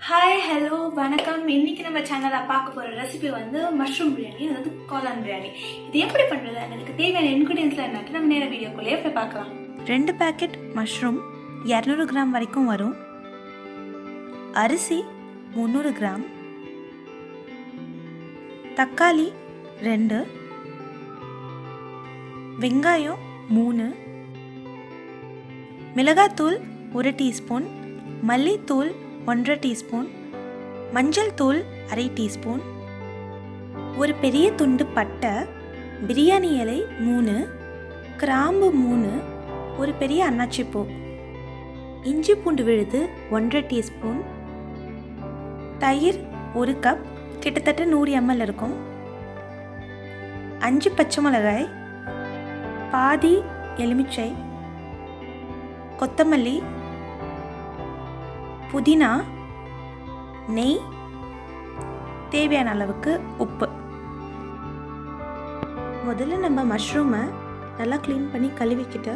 Hi hello வணக்கம். இன்னைக்கு நம்ம சேனலில் பார்க்க போகிற ரெசிபி வந்து மஷ்ரூம் பிரியாணி, அதாவது காளான் பிரியாணி. இது எப்படி பண்ணுறது, அதுக்கு தேவையான இன்க்ரீடியன்ஸ்லாம் என்னட்டு நம்ம நேர வீடியோக்குள்ளேயே போய் பார்க்கலாம். 2 பேக்கெட் மஷ்ரூம் 200 கிராம் வரைக்கும் வரும். அரிசி 300 கிராம், தக்காளி 2, வெங்காயம் 3, மிளகாத்தூள் 1 டீஸ்பூன், மல்லித்தூள் 1/2 டீஸ்பூன், மஞ்சள் தூள் 1/2 டீஸ்பூன், ஒரு பெரிய துண்டு பட்டை, பிரியாணி இலை 3, கிராம்பு 3, ஒரு பெரிய அன்னாச்சி பூ, இஞ்சி பூண்டு விழுது 1/2 டீஸ்பூன், தயிர் 1 கப், கிட்டத்தட்ட 100 ml இருக்கும், 5 பச்சை மிளகாய், பாதி எலுமிச்சை, கொத்தமல்லி, புதினா, நெய், தேவையான அளவுக்கு உப்பு. முதல்ல நம்ம மஷ்ரூமை நல்லா க்ளீன் பண்ணி கழுவிக்கிட்டு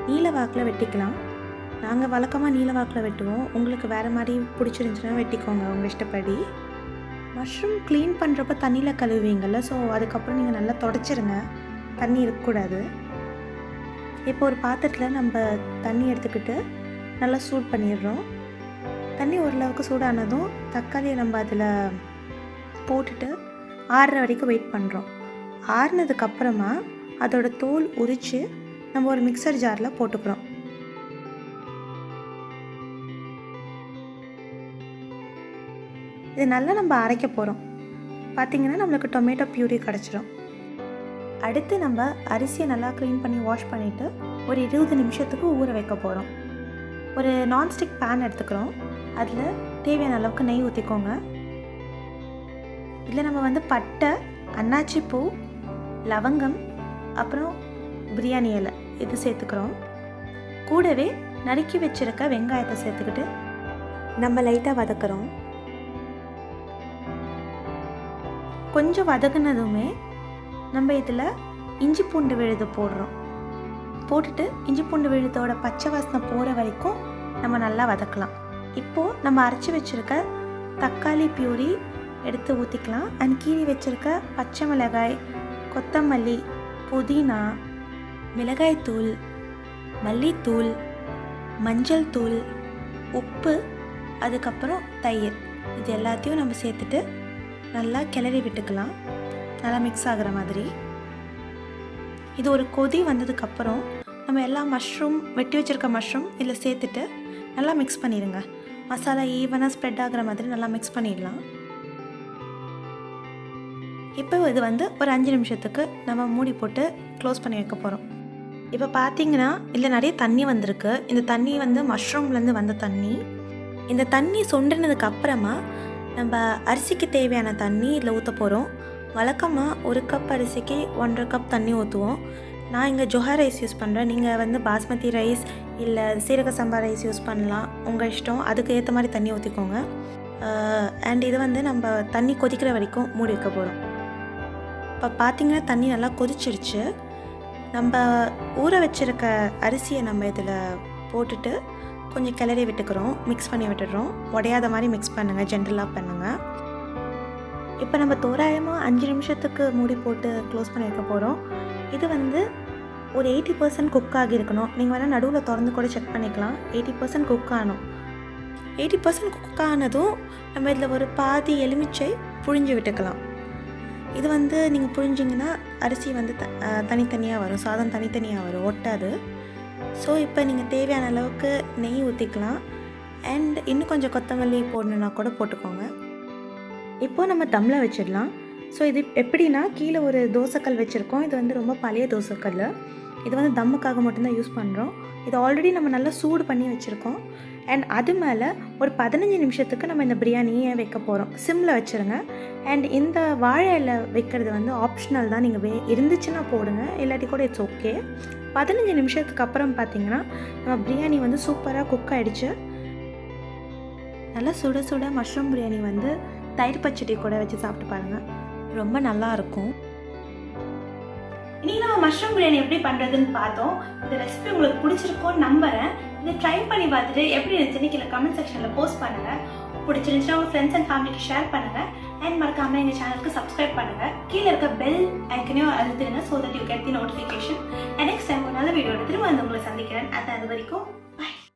நீல வாக்கில் வெட்டிக்கலாம். நாங்கள் வழக்கமாக நீல வாக்கில் வெட்டுவோம். உங்களுக்கு வேறு மாதிரி பிடிச்சிருந்துச்சுன்னா வெட்டிக்கோங்க உங்கள் இஷ்டப்படி. மஷ்ரூம் க்ளீன் பண்ணுறப்ப தண்ணியில் கழுவுவீங்கள்ல, ஸோ அதுக்கப்புறம் நீங்கள் நல்லா தொடச்சிருங்க, தண்ணி இருக்கக்கூடாது. இப்போ ஒரு பாத்திரத்தில் நம்ம தண்ணி எடுத்துக்கிட்டு நல்லா சூட் பண்ணிடுறோம். தண்ணி ஓரளவுக்கு சூடானதும் தக்காளியை நம்ம அதில் போட்டுட்டு ஆறுற வரைக்கும் வெயிட் பண்ணுறோம். ஆறுனதுக்கப்புறமா அதோட தோல் உரித்து நம்ம ஒரு மிக்சர் ஜாரில் போட்டுக்கிறோம். இது நல்லா நம்ம அரைக்க போகிறோம். பார்த்திங்கன்னா நம்மளுக்கு டொமேட்டோ பியூரி கிடச்சிரும். அடுத்து நம்ம அரிசியை நல்லா க்ளீன் பண்ணி வாஷ் பண்ணிவிட்டு ஒரு 20 நிமிஷத்துக்கு ஊற வைக்க போகிறோம். ஒரு நான்ஸ்டிக் பேன் எடுத்துக்கிறோம். அதில் தேவையான அளவுக்கு நெய் ஊற்றிக்கோங்க. இதில் நம்ம வந்து பட்டை, அன்னாச்சி பூ, லவங்கம், அப்புறம் பிரியாணி இலை இது சேர்த்துக்கிறோம். கூடவே நறுக்கி வச்சுருக்க வெங்காயத்தை சேர்த்துக்கிட்டு நம்ம லைட்டாக வதக்குறோம். கொஞ்சம் வதக்குனதுமே நம்ம இதில் இஞ்சி பூண்டு விழுது போடுறோம். போட்டுட்டு இஞ்சி பூண்டு விழுதோட பச்சை வாசனை போகிற வரைக்கும் நம்ம நல்லா வதக்கலாம். இப்போது நம்ம அரைச்சி வச்சுருக்க தக்காளி பியூரி எடுத்து ஊற்றிக்கலாம். அண்ட் கீறி வச்சுருக்க பச்சை மிளகாய், கொத்தமல்லி, புதினா, மிளகாய்த்தூள், மல்லித்தூள், மஞ்சள் தூள், உப்பு, அதுக்கப்புறம் தயிர், இது எல்லாத்தையும் நம்ம சேர்த்துட்டு நல்லா கிளறி விட்டுக்கலாம், நல்லா மிக்ஸ் ஆகிற மாதிரி. இது ஒரு கொதி வந்ததுக்கப்புறம் நம்ம எல்லா மஷ்ரூம் வெட்டி வச்சுருக்க மஷ்ரூம் இதில் சேர்த்துட்டு நல்லா மிக்ஸ் பண்ணிடுங்க. மசாலா ஈவனாக ஸ்ப்ரெட் ஆகிற மாதிரி நல்லா மிக்ஸ் பண்ணிடலாம். இப்போ இது வந்து ஒரு 5 நிமிஷத்துக்கு நம்ம மூடி போட்டு க்ளோஸ் பண்ணி வைக்க போகிறோம். இப்போ பார்த்தீங்கன்னா இதில் நிறைய தண்ணி வந்திருக்கு. இந்த தண்ணி வந்து மஷ்ரூம்லேருந்து வந்த தண்ணி. இந்த தண்ணி சுண்டினதுக்கு அப்புறமா நம்ம அரிசிக்கு தேவையான தண்ணி இதில் ஊற்ற போகிறோம். வழக்கமாக 1 கப் அரிசிக்கு 1.5 கப் தண்ணி ஊற்றுவோம். நான் இங்கே ஜொஹா ரைஸ் யூஸ் பண்ணுறேன். நீங்கள் வந்து பாஸ்மதி ரைஸ் இல்லை சீரக சம்பா ரைஸ் யூஸ் பண்ணலாம், உங்கள் இஷ்டம். அதுக்கு ஏற்ற மாதிரி தண்ணி ஊற்றிக்கோங்க. அண்ட் இது வந்து நம்ம தண்ணி கொதிக்கிற வரைக்கும் மூடி வைக்க போகிறோம். இப்போ பார்த்திங்கன்னா தண்ணி நல்லா கொதிச்சிருச்சு. நம்ம ஊற வச்சுருக்க அரிசியை நம்ம இதில் போட்டுட்டு கொஞ்சம் கிளறி விட்டுக்கிறோம், மிக்ஸ் பண்ணி விட்டுடுறோம். உடையாத மாதிரி மிக்ஸ் பண்ணுங்கள், ஜென்ரலாக பண்ணுங்கள். இப்போ நம்ம தோராயமாக 5 நிமிஷத்துக்கு மூடி போட்டு க்ளோஸ் பண்ணி வைக்க போகிறோம். இது வந்து ஒரு 80% குக் ஆகியிருக்கணும். நீங்கள் வேணால் நடுவில் திறந்து கூட செக் பண்ணிக்கலாம். 80% குக் ஆகணும். 80% குக் ஆனதும் நம்ம இதில் ஒரு பாதி எலுமிச்சை புழிஞ்சு விட்டுக்கலாம். இது வந்து நீங்கள் புழிஞ்சிங்கன்னா அரிசி வந்து தனித்தனியாக வரும், சாதம் தனித்தனியாக வரும், ஒட்டாது. ஸோ இப்போ நீங்கள் தேவையான அளவுக்கு நெய் ஊற்றிக்கலாம். அண்ட் இன்னும் கொஞ்சம் கொத்தமல்லி போடணுன்னா கூட போட்டுக்கோங்க. இப்போது நம்ம தம்மில் வச்சிடலாம். ஸோ இது எப்படின்னா, கீழே ஒரு தோசைக்கல் வச்சுருக்கோம். இது வந்து ரொம்ப பழைய தோசைக்கல். இது வந்து தம்முக்காக மட்டும்தான் யூஸ் பண்ணுறோம். இது ஆல்ரெடி நம்ம நல்லா சூடு பண்ணி வச்சுருக்கோம். அண்ட் அது மேலே ஒரு 15 நிமிஷத்துக்கு நம்ம இந்த பிரியாணியை வைக்க போகிறோம். சிம்மில் வச்சுருங்க. அண்ட் இந்த வாழை இலை வைக்கிறது வந்து ஆப்ஷனல் தான். நீங்கள் இருந்துச்சுன்னா போடுங்க, இல்லாட்டி கூட இட்ஸ் ஓகே. 15 நிமிஷத்துக்கு அப்புறம் பார்த்திங்கன்னா நம்ம பிரியாணி வந்து சூப்பராக குக் ஆகிடுச்சு. நல்லா சுட சுட மஷ்ரூம் பிரியாணி வந்து தயிர் பச்சடி கூட வச்சு சாப்பிட்டு பாருங்கள், ரொம்ப நல்லாயிருக்கும். இன்றைக்கி நம்ம மஷ்ரூம் பிரியாணி எப்படி பண்ணுறதுன்னு பார்த்தோம். இந்த ரெசிபி உங்களுக்கு பிடிச்சிருக்கோன்னு நம்புகிறேன். இதை ட்ரை பண்ணி பார்த்துட்டு எப்படி இருந்துச்சுன்னு கீழே கமெண்ட் செக்ஷனில் போஸ்ட் பண்ணுங்கள். பிடிச்சிருந்துச்சுன்னா உங்கள் ஃப்ரெண்ட்ஸ் அண்ட் ஃபேமிலிக்கு ஷேர் பண்ணுங்கள். அண்ட் மறக்காமல் எங்கள் சேனலுக்கு சப்ஸ்கிரைப் பண்ணுங்கள். கீழே இருக்க பெல் ஐக்கனையும் அழுத்துருங்க so that you get the notification. Next time ஒரு நல்ல வீடியோட திரும்ப வந்து உங்களை சந்திக்கிறேன். அது வரைக்கும்